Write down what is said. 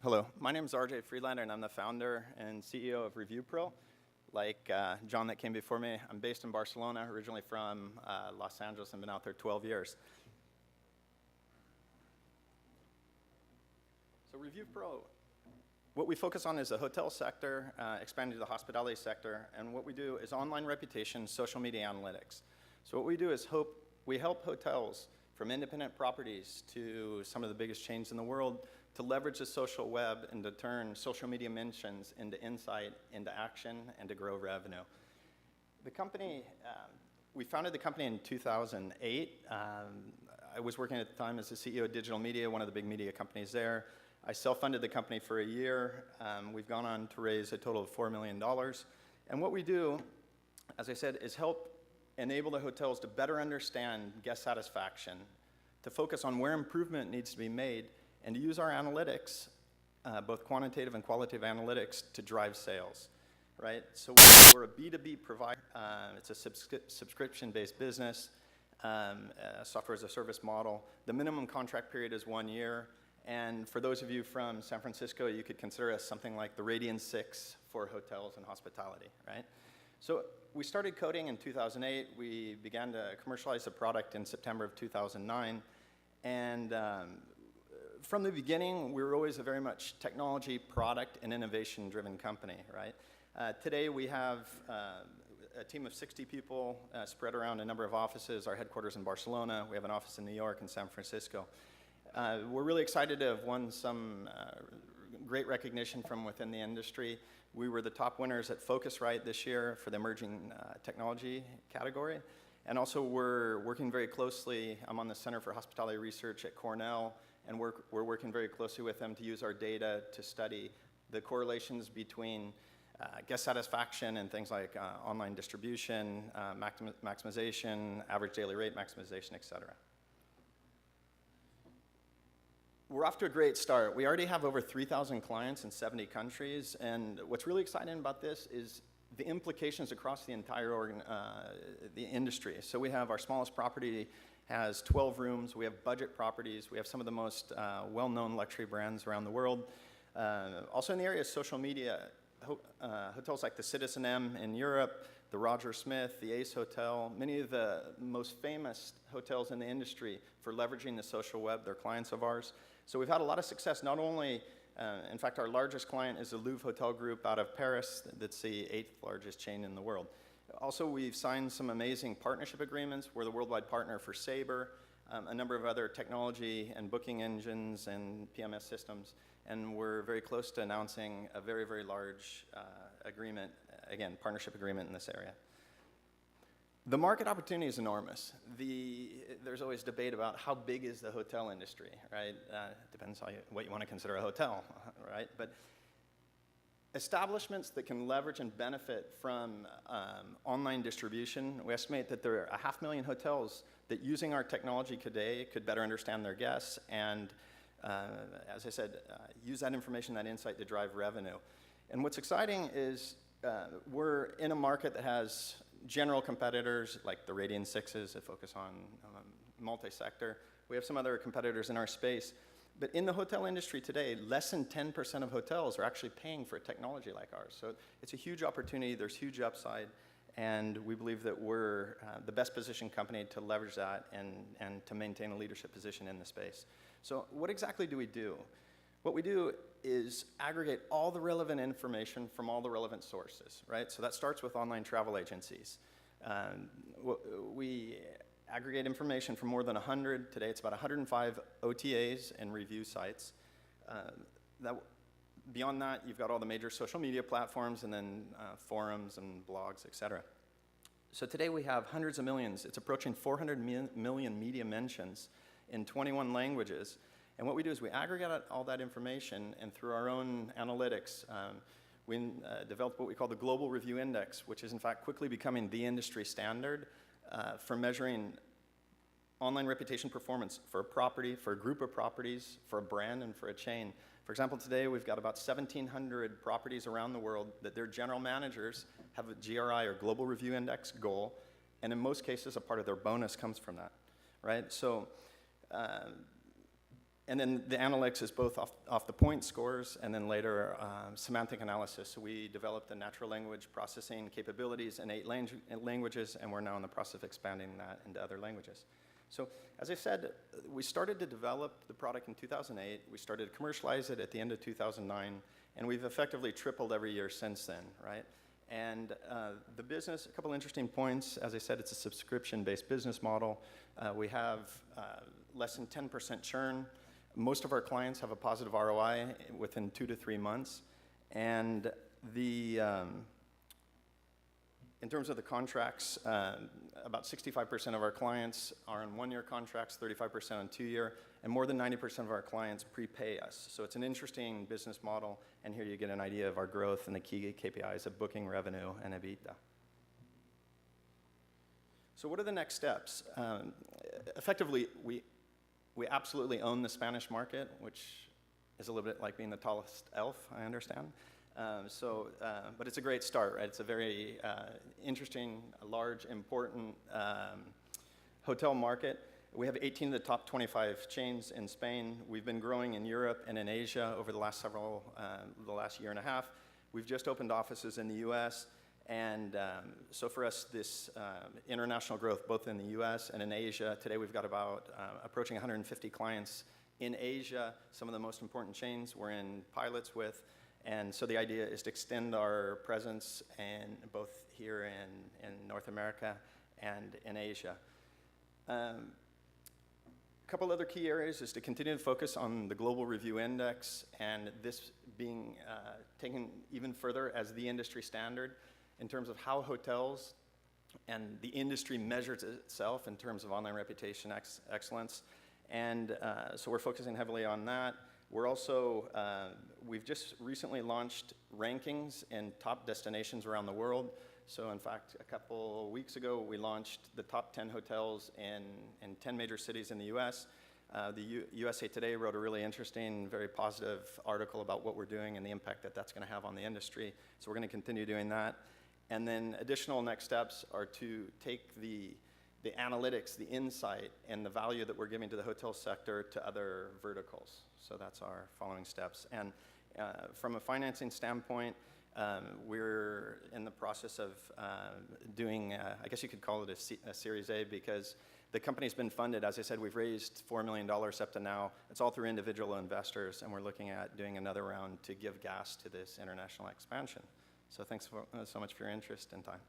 Hello, my name is RJ Friedlander, and I'm the founder and CEO of Reviewpro. Like John that came before me, I'm based in Barcelona, originally from Los Angeles, and been out there 12 years. So Reviewpro, what we focus on is the hotel sector, expanding to the hospitality sector, and what we do is online reputation, social media analytics. So what we do is we help hotels from independent properties to some of the biggest chains in the world to leverage the social web and to turn social media mentions into insight, into action, and to grow revenue. The company, we founded the company in 2008. I was working at the time as the CEO of Digital Media, one of the big media companies there. I self-funded the company for a year. We've gone on to raise a total of $4 million. And what we do, as I said, is help enable the hotels to better understand guest satisfaction, to focus on where improvement needs to be made, and to use our analytics, both quantitative and qualitative analytics, to drive sales, right? So we're a B2B provider. It's a subscription-based business, software as a service model. The minimum contract period is 1 year. And for those of you from San Francisco, you could consider us something like the Radian 6 for hotels and hospitality, right? So we started coding in 2008. We began to commercialize the product in September of 2009. And from the beginning, we were always a very much technology, product, and innovation-driven company, right? Today, we have a team of 60 people spread around a number of offices. Our headquarters in Barcelona. We have an office in New York and San Francisco. We're really excited to have won some great recognition from within the industry. We were the top winners at Focusrite this year for the emerging technology category. And also, we're working very closely. I'm on the Center for Hospitality Research at Cornell, and we're working very closely with them to use our data to study the correlations between guest satisfaction and things like online distribution, maximization, average daily rate maximization, et cetera. We're off to a great start. We already have over 3,000 clients in 70 countries, and what's really exciting about this is the implications across the entire the industry. So we have our smallest property has 12 rooms. We have budget properties. We have some of the most well-known luxury brands around the world. Also in the area of social media, hotels like the Citizen M in Europe, the Roger Smith, the Ace Hotel, many of the most famous hotels in the industry for leveraging the social web, they're clients of ours. So we've had a lot of success, not only, in fact, our largest client is the Louvre Hotel Group out of Paris. That's the 8th largest chain in the world. Also, we've signed some amazing partnership agreements. We're the worldwide partner for Sabre, a number of other technology and booking engines and PMS systems. And we're very close to announcing a very, very large agreement, again, partnership agreement in this area. The market opportunity is enormous. There's always debate about how big is the hotel industry, right? Depends on what you want to consider a hotel, right? But establishments that can leverage and benefit from online distribution, we estimate that there are 500,000 hotels that using our technology today could better understand their guests and, as I said, use that information, that insight to drive revenue. And what's exciting is we're in a market that has general competitors like the Radian 6s that focus on multi-sector. We have some other competitors in our space. But in the hotel industry today, less than 10% of hotels are actually paying for a technology like ours. So it's a huge opportunity. There's huge upside. And we believe that we're the best positioned company to leverage that and to maintain a leadership position in the space. So what exactly do we do? What we do is aggregate all the relevant information from all the relevant sources, right? So that starts with online travel agencies. We aggregate information from more than 100. Today it's about 105 OTAs and review sites. Beyond that, you've got all the major social media platforms and then forums and blogs, et cetera. So today we have hundreds of millions. It's approaching 400 million media mentions in 21 languages. And what we do is we aggregate all that information, and through our own analytics, we developed what we call the Global Review Index, which is in fact quickly becoming the industry standard for measuring online reputation performance for a property, for a group of properties, for a brand, and for a chain. For example, today we've got about 1,700 properties around the world that their general managers have a GRI or Global Review Index goal, and in most cases a part of their bonus comes from that, right? So. And then the analytics is both off the point scores and then later semantic analysis. So we developed the natural language processing capabilities in 8 languages, and we're now in the process of expanding that into other languages. So as I said, we started to develop the product in 2008. We started to commercialize it at the end of 2009, and we've effectively tripled every year since then, right? And the business, a couple interesting points. As I said, it's a subscription-based business model. We have less than 10% churn. Most of our clients have a positive ROI within 2 to 3 months. And in terms of the contracts, about 65% of our clients are on 1-year contracts, 35% on 2-year, and more than 90% of our clients prepay us. So it's an interesting business model, and here you get an idea of our growth and the key KPIs of booking revenue and EBITDA. So what are the next steps? Effectively, we absolutely own the Spanish market, which is a little bit like being the tallest elf, I understand. But it's a great start, right? It's a very interesting, large, important hotel market. We have 18 of the top 25 chains in Spain. We've been growing in Europe and in Asia over the last year and a half. We've just opened offices in the US. And so for us, this international growth, both in the US and in Asia, today we've got about approaching 150 clients in Asia, some of the most important chains we're in pilots with. And so the idea is to extend our presence in both here in North America and in Asia. A couple other key areas is to continue to focus on the Global Review Index, and this being taken even further as the industry standard in terms of how hotels and the industry measures itself in terms of online reputation excellence. And so we're focusing heavily on that. We're also, we've just recently launched rankings in top destinations around the world. So in fact, a couple weeks ago, we launched the top 10 hotels in 10 major cities in the US. The USA Today wrote a really interesting, very positive article about what we're doing and the impact that that's going to have on the industry. So we're going to continue doing that. And then additional next steps are to take the analytics, the insight, and the value that we're giving to the hotel sector to other verticals. So that's our following steps. And from a financing standpoint, we're in the process of doing, I guess you could call it a Series A, because the company's been funded. As I said, we've raised $4 million up to now. It's all through individual investors, and we're looking at doing another round to give gas to this international expansion. So thanks so much for your interest and time.